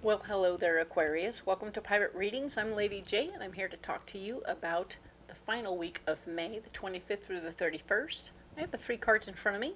Well, hello there, Aquarius. Welcome to Pirate Readings. I'm Lady J, and I'm here to talk to you about the final week of May, the 25th through the 31st. I have the 3 cards in front of me,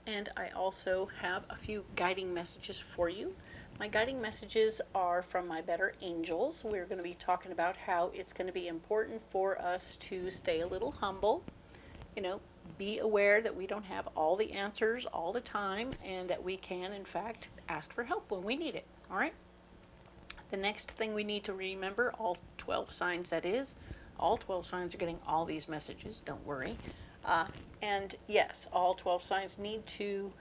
and I also have a few guiding messages for you. My guiding messages are from my better angels. We're going to be talking about how it's going to be important for us to stay a little humble, be aware that we don't have all the answers all the time, and that we can, in fact, ask for help when we need it. All right? The next thing we need to remember, all 12 signs that is, all 12 signs are getting all these messages, don't worry. And yes, all 12 signs need to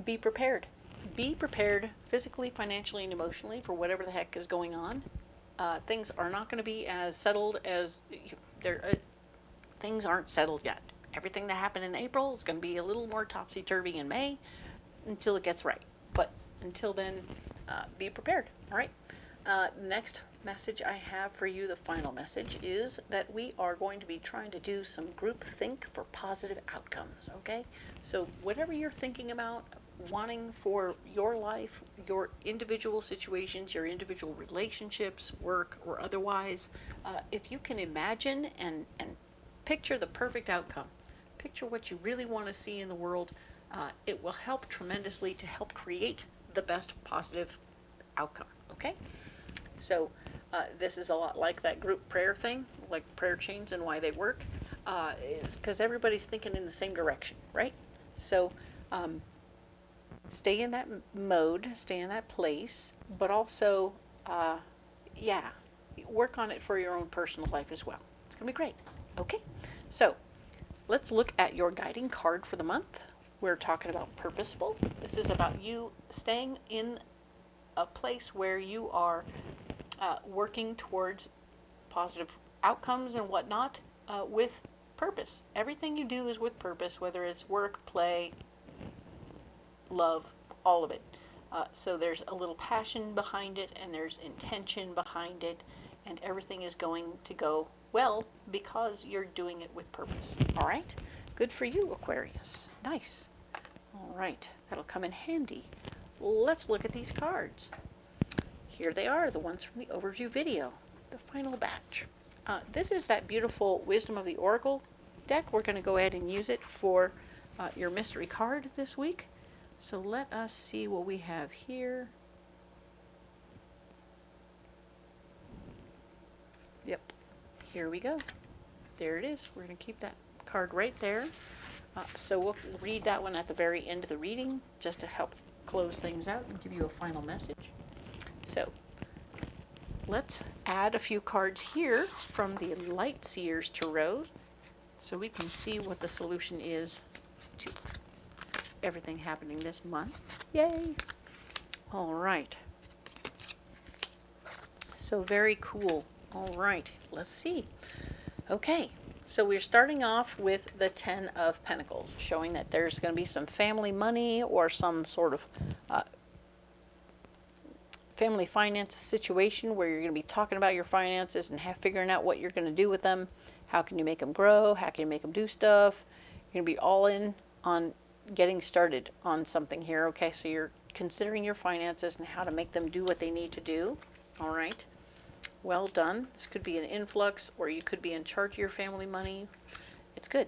be prepared. Be prepared physically, financially, and emotionally for whatever the heck is going on. Things are not going to be as settled as things aren't settled yet. Everything that happened in April is going to be a little more topsy-turvy in May until it gets right. But until then, be prepared. All right. Next message I have for you, the final message, is that we are going to be trying to do some group think for positive outcomes. Okay. So whatever you're thinking about, wanting for your life, your individual situations, your individual relationships, work or otherwise, if you can imagine and picture the perfect outcome, picture what you really want to see in the world, it will help tremendously to help create the best positive outcome. Okay, so this is a lot like that group prayer thing, like prayer chains and why they work, is because everybody's thinking in the same direction, right? So stay in that mode, stay in that place, but also work on it for your own personal life as well. It's gonna be great. Okay, so let's look at your guiding card for the month. We're talking about purposeful. This is about you staying in a place where you are working towards positive outcomes and whatnot with purpose. Everything you do is with purpose, whether it's work, play, love, all of it. So there's a little passion behind it, and there's intention behind it, and everything is going to go well because you're doing it with purpose. All right? Good for you, Aquarius. Nice. All right, that'll come in handy. Let's look at these cards. Here they are, the ones from the overview video, the final batch. This is that beautiful Wisdom of the Oracle deck. We're going to go ahead and use it for your mystery card this week. So let us see what we have here. Yep, here we go. There it is. We're going to keep that card right there. So we'll read that one at the very end of the reading just to help close things out and give you a final message. So let's add a few cards here from the Light Seers Tarot so we can see what the solution is to everything happening this month. Yay! All right. So very cool. All right, let's see. Okay. So we're starting off with the 10 of Pentacles, showing that there's going to be some family money or some sort of family finance situation where you're going to be talking about your finances and figuring out what you're going to do with them. How can you make them grow? How can you make them do stuff? You're going to be all in on getting started on something here. Okay, so you're considering your finances and how to make them do what they need to do. All right. Well done. This could be an influx, or you could be in charge of your family money. It's good.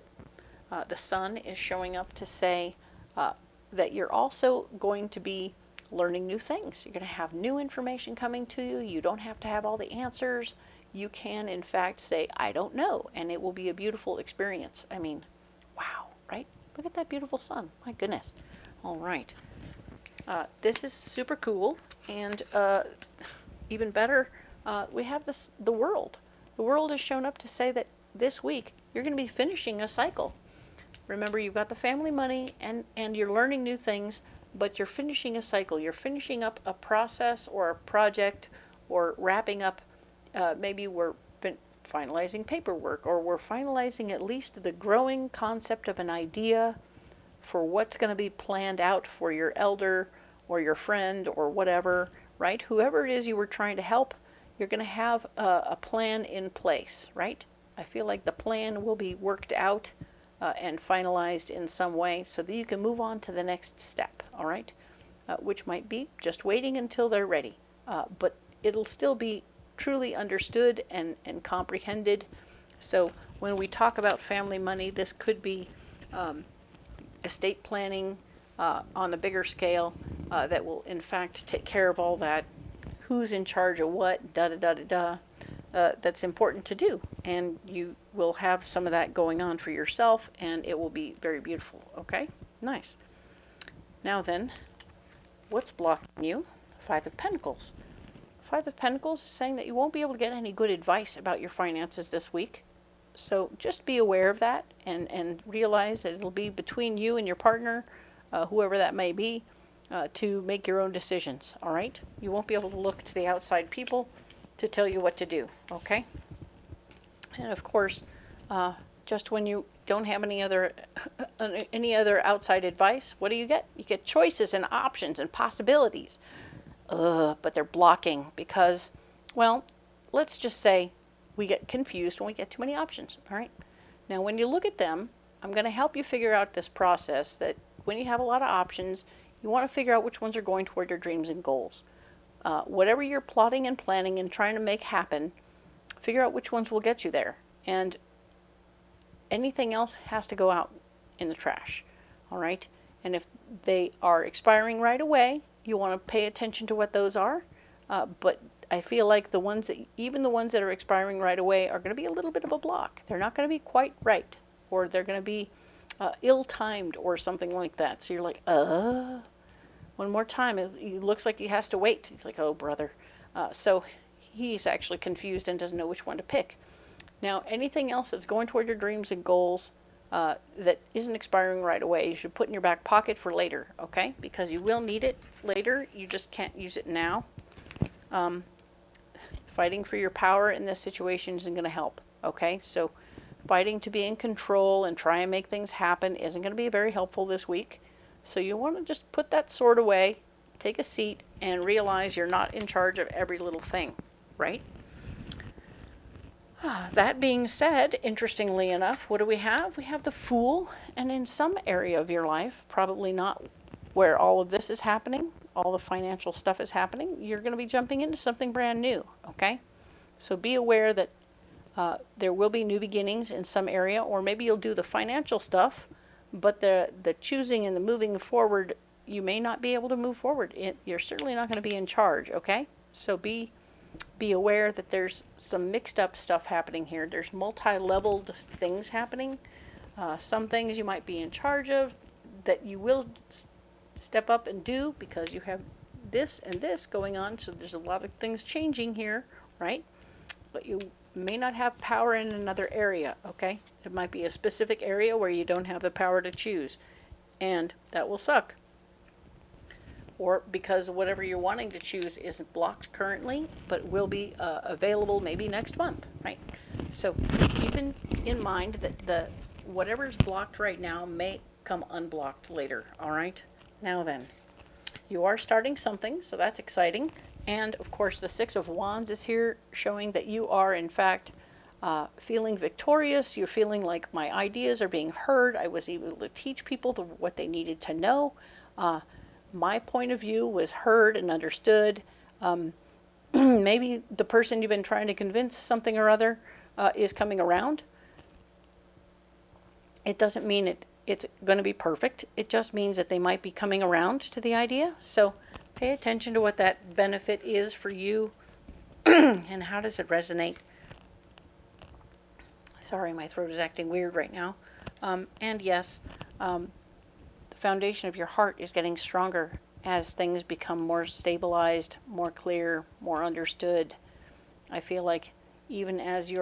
The Sun is showing up to say that you're also going to be learning new things. You're going to have new information coming to you. You don't have to have all the answers. You can, in fact, say, I don't know, and it will be a beautiful experience. I mean, wow, right? Look at that beautiful sun. My goodness. All right. This is super cool, and even better, we have the world. The world has shown up to say that this week you're going to be finishing a cycle. Remember, you've got the family money and you're learning new things, but you're finishing a cycle. You're finishing up a process or a project or wrapping up. Maybe we're finalizing paperwork, or we're finalizing at least the growing concept of an idea for what's going to be planned out for your elder or your friend or whatever, right? Whoever it is you were trying to help, you're going to have a plan in place, right? I feel like the plan will be worked out and finalized in some way so that you can move on to the next step, all right? which might be just waiting until they're ready. But it'll still be truly understood and comprehended. So when we talk about family money, this could be estate planning on a bigger scale that will in fact take care of all that. Who's in charge of what, da-da-da-da-da. That's important to do, and you will have some of that going on for yourself, and it will be very beautiful. Okay, nice. Now then, what's blocking you? Five of Pentacles. Five of Pentacles is saying that you won't be able to get any good advice about your finances this week. So just be aware of that and realize that it'll be between you and your partner, whoever that may be, to make your own decisions. All right, you won't be able to look to the outside people to tell you what to do. Okay, and of course, just when you don't have any other outside advice, what do? You get choices and options and possibilities, but they're blocking because, well, let's just say we get confused when we get too many options. All right, now when you look at them, I'm going to help you figure out this process that when you have a lot of options, you want to figure out which ones are going toward your dreams and goals. Whatever you're plotting and planning and trying to make happen, figure out which ones will get you there. And anything else has to go out in the trash. All right? And if they are expiring right away, you want to pay attention to what those are. But I feel like even the ones that are expiring right away are going to be a little bit of a block. They're not going to be quite right, or they're going to be ill-timed or something like that. So you're like, one more time. It looks like he has to wait. He's like, oh, brother. So he's actually confused and doesn't know which one to pick. Now, anything else that's going toward your dreams and goals that isn't expiring right away, you should put in your back pocket for later, okay? Because you will need it later. You just can't use it now. Fighting for your power in this situation isn't going to help, okay? So fighting to be in control and try and make things happen isn't going to be very helpful this week. So you want to just put that sword away, take a seat, and realize you're not in charge of every little thing, right? That being said, interestingly enough, what do we have? We have the Fool, and in some area of your life, probably not where all of this is happening, all the financial stuff is happening, you're going to be jumping into something brand new, okay? So be aware that there will be new beginnings in some area, or maybe you'll do the financial stuff, but the choosing and the moving forward, you may not be able to move forward. You're certainly not going to be in charge, okay? So be aware that there's some mixed up stuff happening here. There's multi-leveled things happening. Some things you might be in charge of that you will step up and do because you have this and this going on. So there's a lot of things changing here, right? But you may not have power in another area, okay? It might be a specific area where you don't have the power to choose, and that will suck. Or because whatever you're wanting to choose isn't blocked currently, but will be available maybe next month, right? So keep in mind that whatever's blocked right now may come unblocked later, all right? Now then, you are starting something, so that's exciting. And of course, the Six of Wands is here, showing that you are in fact feeling victorious. You're feeling like my ideas are being heard. I was able to teach people what they needed to know. My point of view was heard and understood. Maybe the person you've been trying to convince something or other is coming around. It doesn't mean it's going to be perfect. It just means that they might be coming around to the idea. So pay attention to what that benefit is for you and how does it resonate. Sorry, my throat is acting weird right now. And yes, the foundation of your heart is getting stronger as things become more stabilized, more clear, more understood. I feel like even as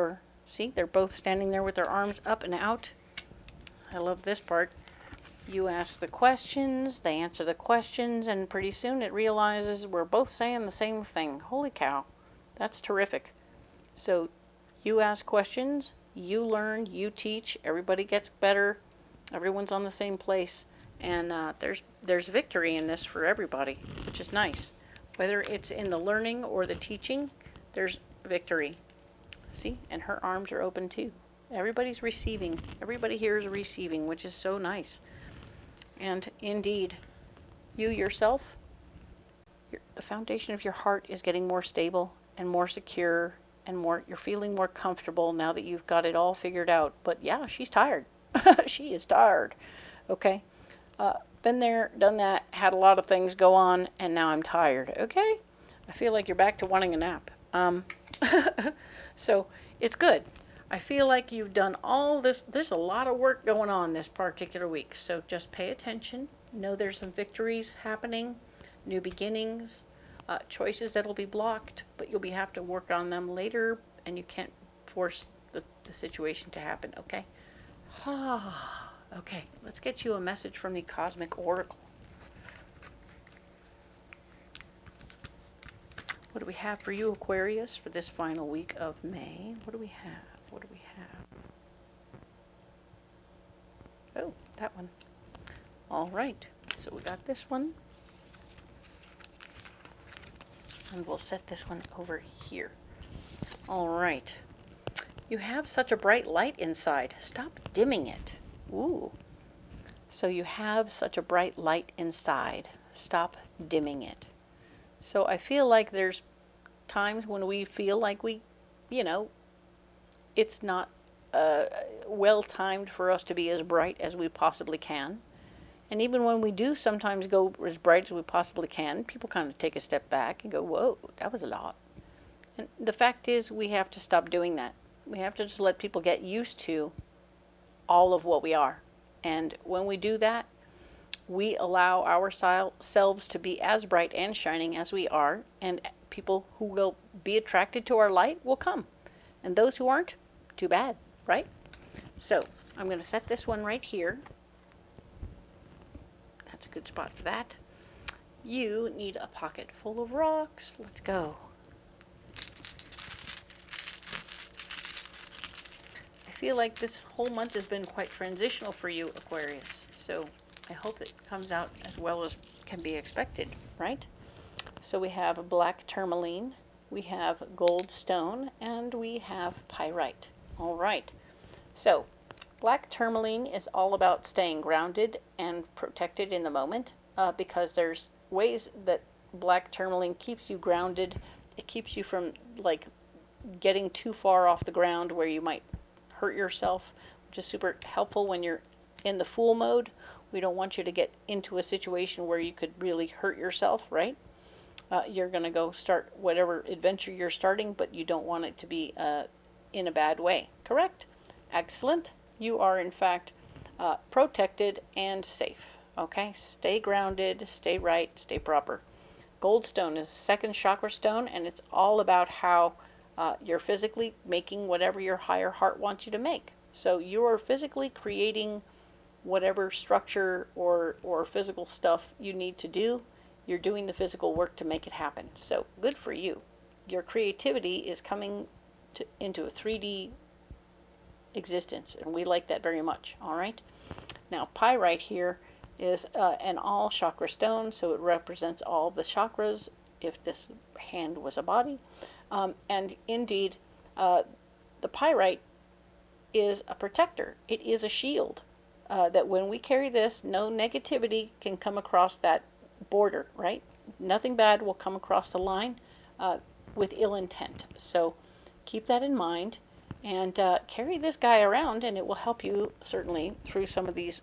see, they're both standing there with their arms up and out. I love this part. You ask the questions, they answer the questions, and pretty soon it realizes we're both saying the same thing. Holy cow, that's terrific. So you ask questions, you learn, you teach, everybody gets better, everyone's on the same place, and there's victory in this for everybody, which is nice. Whether it's in the learning or the teaching, there's victory. See, and her arms are open too. Everybody's receiving. Everybody here is receiving, which is so nice. And indeed, you yourself the foundation of your heart is getting more stable and more secure and you're feeling more comfortable now that you've got it all figured out. But yeah, she's tired. She is tired. Okay. Been there, done that, had a lot of things go on, and now I'm tired. Okay. I feel like you're back to wanting a nap. So it's good. I feel like you've done all this. There's a lot of work going on this particular week. So just pay attention. Know there's some victories happening, new beginnings, choices that'll be blocked, but you'll have to work on them later, and you can't force the situation to happen. Okay. Okay, let's get you a message from the Cosmic Oracle. What do we have for you, Aquarius, for this final week of May? What do we have? What do we have? Oh, that one. All right, so we got this one. And we'll set this one over here. All right. You have such a bright light inside. Stop dimming it. Ooh. So you have such a bright light inside. Stop dimming it. So I feel like there's times when we feel like it's not well timed for us to be as bright as we possibly can. And even when we do sometimes go as bright as we possibly can, people kind of take a step back and go, whoa, that was a lot. And the fact is, we have to stop doing that. We have to just let people get used to all of what we are. And when we do that, we allow ourselves to be as bright and shining as we are, and people who will be attracted to our light will come. And those who aren't, too bad, right? So I'm going to set this one right here. That's a good spot for that. You need a pocket full of rocks. Let's go. I feel like this whole month has been quite transitional for you, Aquarius. So I hope it comes out as well as can be expected, right? So we have a black tourmaline, we have gold stone, and we have pyrite. All right. So black tourmaline is all about staying grounded and protected in the moment, because there's ways that black tourmaline keeps you grounded. It keeps you from getting too far off the ground where you might hurt yourself, which is super helpful when you're in the Fool mode. We don't want you to get into a situation where you could really hurt yourself, right? You're going to go start whatever adventure you're starting, but you don't want it to be in a bad way, correct? Excellent. You are, in fact, protected and safe, okay? Stay grounded, stay right, stay proper. Goldstone is second chakra stone, and it's all about how you're physically making whatever your higher heart wants you to make. So you are physically creating whatever structure or physical stuff you need to do. You're doing the physical work to make it happen. So good for you. Your creativity is coming into a 3D existence, and we like that very much. All right. Now pyrite here is an all chakra stone, so it represents all the chakras if this hand was a body. And indeed, the pyrite is a protector. It is a shield. That when we carry this, no negativity can come across that border, right? Nothing bad will come across the line with ill intent. So keep that in mind, and carry this guy around, and it will help you certainly through some of these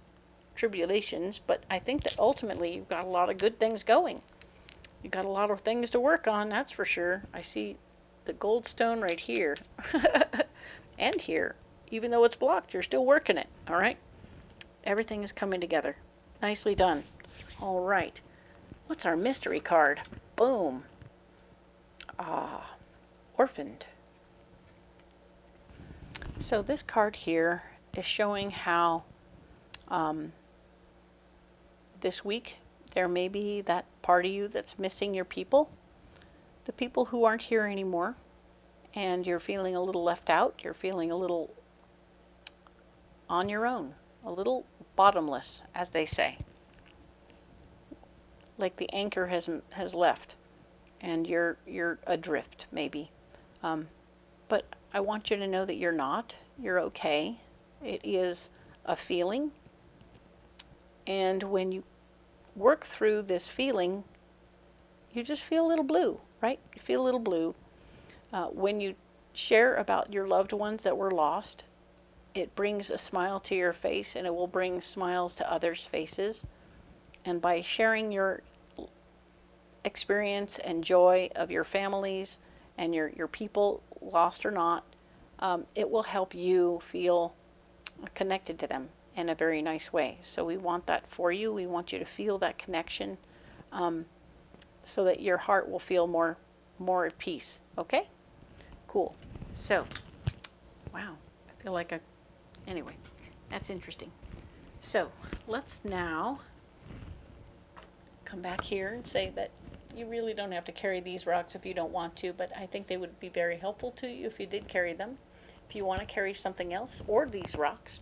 tribulations. But I think that ultimately you've got a lot of good things going. You've got a lot of things to work on, that's for sure. I see the gold stone right here and here. Even though it's blocked, you're still working it, all right? Everything is coming together. Nicely done. All right. What's our mystery card? Boom. Orphaned. So this card here is showing how this week there may be that part of you that's missing your people. The people who aren't here anymore. And you're feeling a little left out. You're feeling a little on your own. A little bottomless, as they say. Like the anchor has left, and you're adrift, maybe. But I want you to know that you're not. You're okay. It is a feeling. And when you work through this feeling, you just feel a little blue, right? You feel a little blue. When you share about your loved ones that were lost, it brings a smile to your face, and it will bring smiles to others' faces. And by sharing your experience and joy of your families and your people, lost or not, it will help you feel connected to them in a very nice way. So we want that for you. We want you to feel that connection, so that your heart will feel more at peace. Okay? Cool. So, wow, I feel like anyway, that's interesting. So let's now come back here and say that you really don't have to carry these rocks if you don't want to, but I think they would be very helpful to you if you did carry them. If you want to carry something else or these rocks,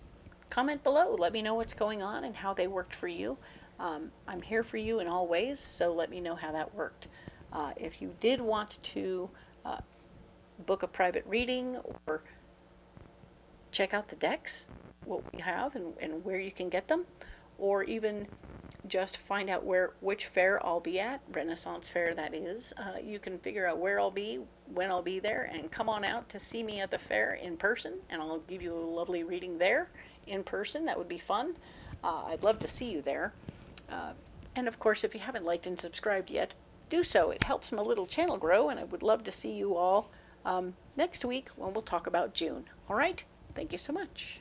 comment below. Let me know what's going on and how they worked for you. I'm here for you in all ways, so let me know how that worked. If you did want to book a private reading or check out the decks, what we have and where you can get them, or even just find out which fair I'll be at, Renaissance Fair that is, you can figure out where I'll be, when I'll be there, and come on out to see me at the fair in person, and I'll give you a lovely reading there in person. That would be fun. I'd love to see you there. And of course, if you haven't liked and subscribed yet, do so. It helps my little channel grow, and I would love to see you all next week when we'll talk about June. All right? Thank you so much.